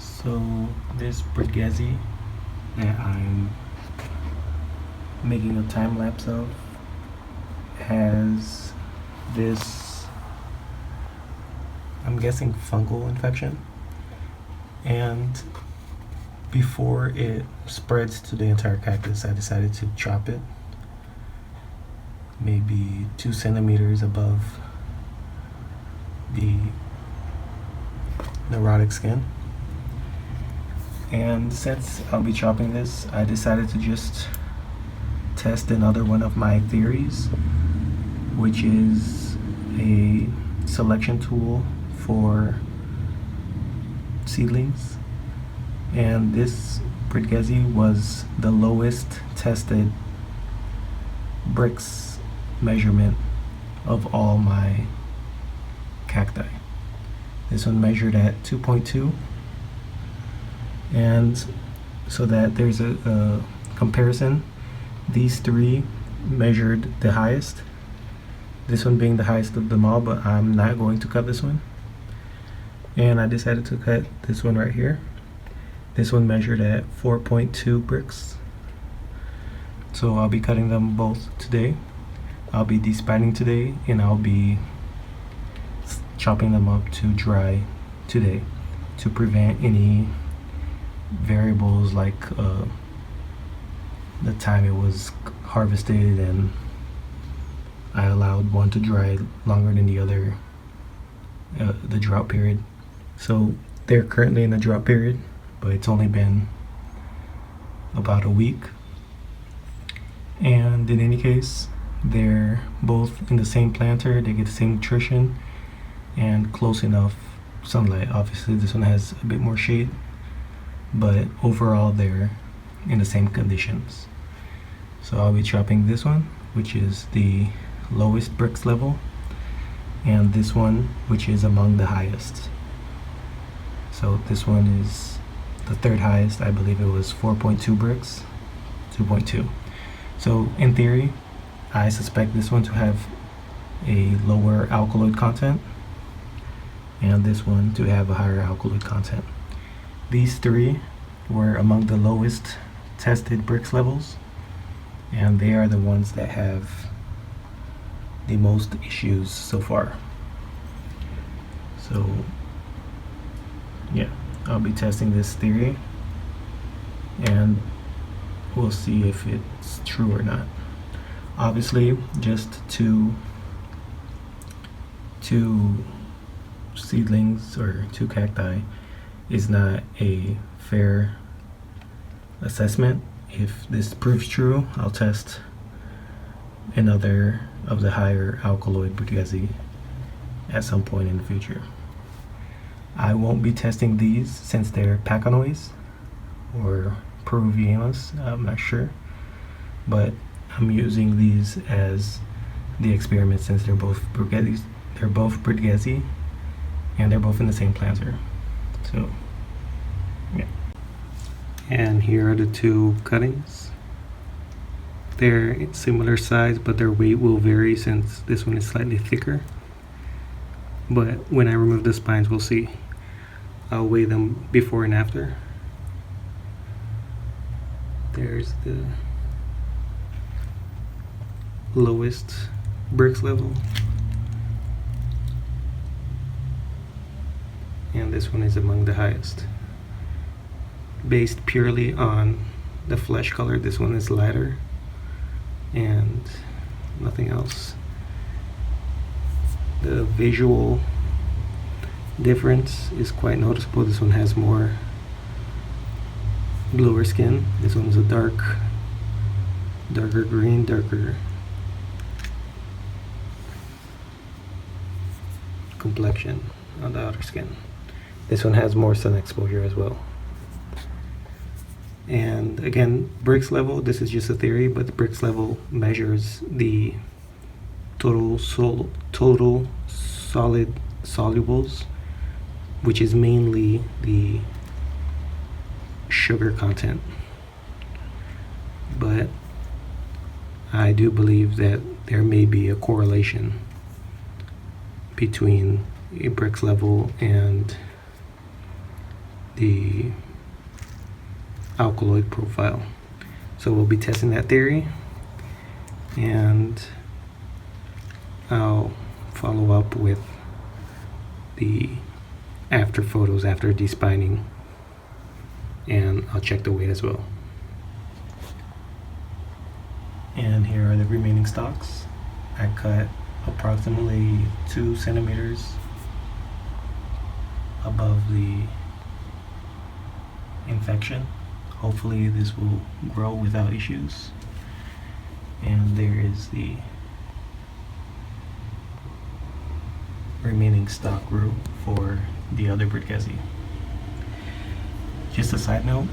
So this BRIX that I'm making a time lapse of has this, I'm guessing, fungal infection, and before it spreads to the entire cactus, I decided to chop it maybe 2 centimeters above the neurotic skin. And since I'll be chopping this, I decided to just test another one of my theories, which is a selection tool for seedlings. And this BRIX was the lowest tested BRIX measurement of all my cacti. This one measured at 2.2, and so that there's a comparison, these three measured the highest, this one being the highest of them all, but I'm not going to cut this one, and I decided to cut this one right here. This one measured at 4.2 BRIX. So I'll be cutting them both today. I'll be despatting today, and I'll be chopping them up to dry today to prevent any variables like the time it was harvested, and I allowed one to dry longer than the other, the drought period. So they're currently in the drought period, but it's only been about a week. And in any case, they're both in the same planter, they get the same nutrition and close enough sunlight. Obviously this one has a bit more shade, but overall they're in the same conditions. So I'll be chopping this one, which is the lowest BRIX level, and this one, which is among the highest. So this one is the third highest. I believe it was 4.2 BRIX, 2.2. So in theory, I suspect this one to have a lower alkaloid content, and this one to have a higher alkaloid content. These three were among the lowest tested BRIX levels, and they are the ones that have the most issues so far. So yeah, I'll be testing this theory, and we'll see if it's true or not. Obviously, just two seedlings or two cacti is not a fair assessment. If this proves true, I'll test another of the higher alkaloid BRIX at some point in the future. I won't be testing these since they're Pacanoids or Peruvianus, I'm not sure, but I'm using these as the experiment since they're both BRIX, and they're both in the same planter. So yeah. And here are the two cuttings. They're similar size, but their weight will vary since this one is slightly thicker. But when I remove the spines, we'll see. I'll weigh them before and after. There's the lowest BRIX level, and this one is among the highest. Based purely on the flesh color, this one is lighter and nothing else. The visual difference is quite noticeable. This one has more bluer skin. This one's a darker green, darker complexion on the outer skin. This one has more sun exposure as well. And again, BRIX level, this is just a theory, but the BRIX level measures the total solid solubles, which is mainly the sugar content. But I do believe that there may be a correlation between a BRIX level and the alkaloid profile. So we'll be testing that theory, and I'll follow up with the after photos after despining, and I'll check the weight as well. And here are the remaining stalks. I cut approximately 2 centimeters above the infection. Hopefully this will grow without issues. And there is the remaining stock root for the other Brickezi. Just a side note,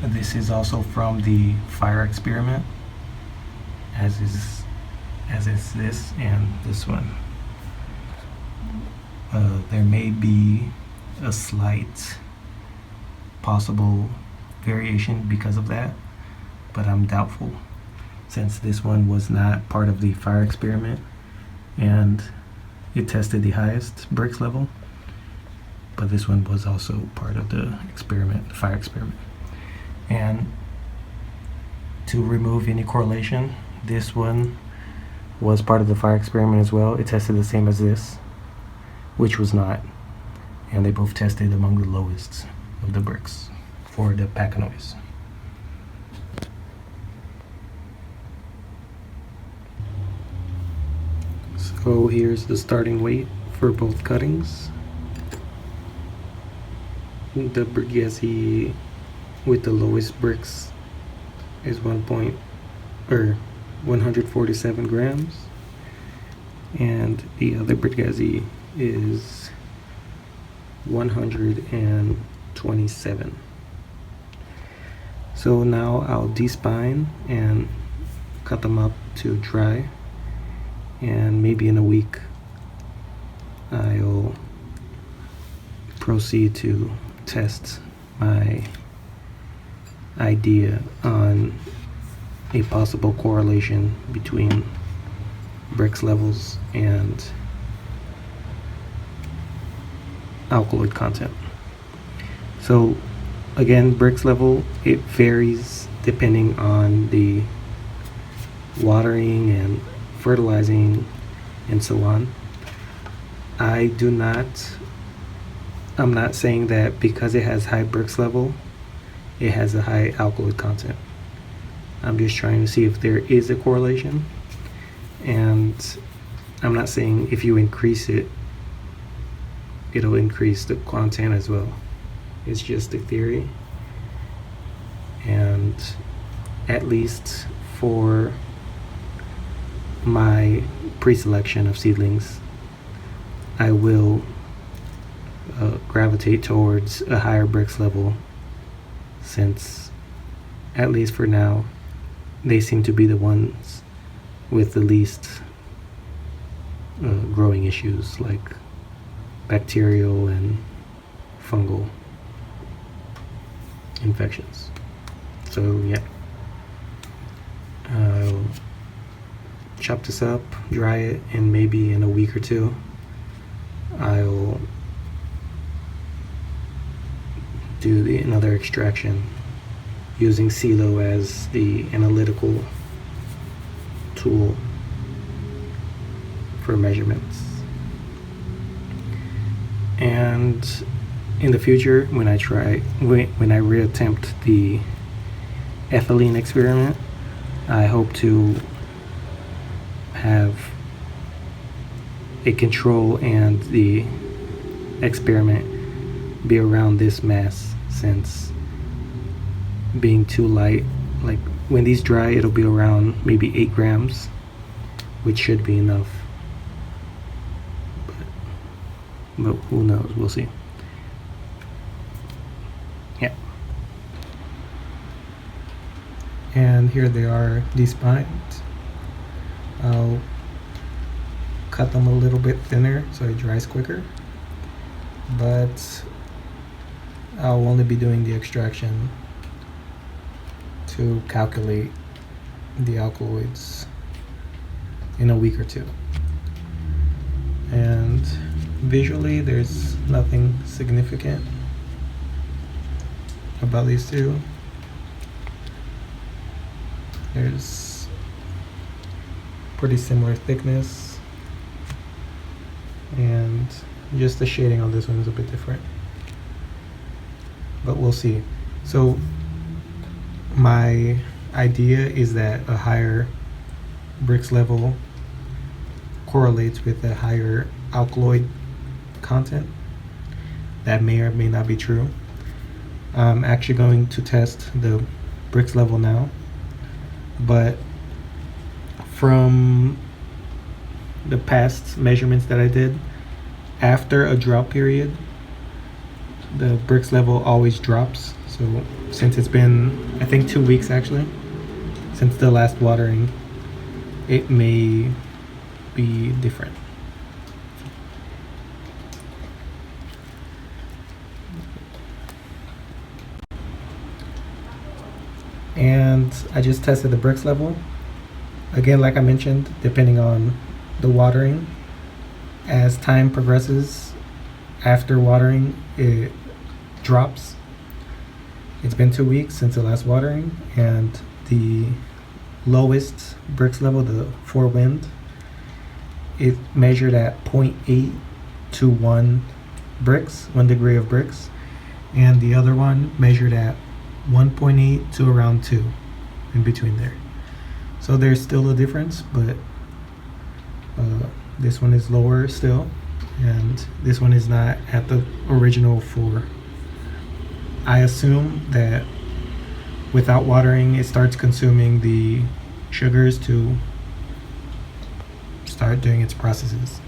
this is also from the fire experiment, as is this and this one. There may be a slight possible variation because of that, but I'm doubtful, since this one was not part of the fire experiment and it tested the highest BRIX level, but this one was also part of the experiment, the fire experiment. And to remove any correlation, this one was part of the fire experiment as well. It tested the same as this, which was not, and they both tested among the lowest of the BRIX for the pacanoids. So here's the starting weight for both cuttings. The Brickezi with the lowest BRIX is 147 grams, and the other Brickezi is 127. So now I'll despine and cut them up to dry, and maybe in a week I'll proceed to test my idea on a possible correlation between BRIX levels and alkaloid content. So again, BRIX level, it varies depending on the watering and fertilizing and so on. I'm not saying that because it has high BRIX level, it has a high alkaloid content. I'm just trying to see if there is a correlation, and I'm not saying if you increase it, it'll increase the content as well. It's just a theory, and at least for my pre-selection of seedlings, I will gravitate towards a higher BRIX level, since at least for now they seem to be the ones with the least growing issues like bacterial and fungal infections. So yeah, I'll chop this up, dry it, and maybe in a week or two I'll do another extraction using SILO as the analytical tool for measurements. And in the future, when I reattempt the ethylene experiment, I hope to have a control and the experiment be around this mass, since being too light, like when these dry, it'll be around maybe 8 grams, which should be enough, but who knows, we'll see. Yeah, and here they are despined. I'll cut them a little bit thinner so it dries quicker, but I'll only be doing the extraction to calculate the alkaloids in a week or two. And visually there's nothing significant. about these two. There's pretty similar thickness, and just the shading on this one is a bit different, but we'll see. So my idea is that a higher BRIX level correlates with a higher alkaloid content. That may or may not be true. I'm actually going to test the BRIX level now, but from the past measurements that I did, after a drought period, the BRIX level always drops. So since it's been, I think, 2 weeks actually, since the last watering, it may be different. And I just tested the BRIX level. Again, like I mentioned, depending on the watering, as time progresses after watering, it drops. It's been 2 weeks since the last watering, and the lowest BRIX level, the 4-wind, it measured at 0.8 to 1 BRIX, 1 degree of BRIX, and the other one measured at 1.8 to around 2, in between there. So there's still a difference, but this one is lower still, and this one is not at the original 4. I assume that without watering, it starts consuming the sugars to start doing its processes.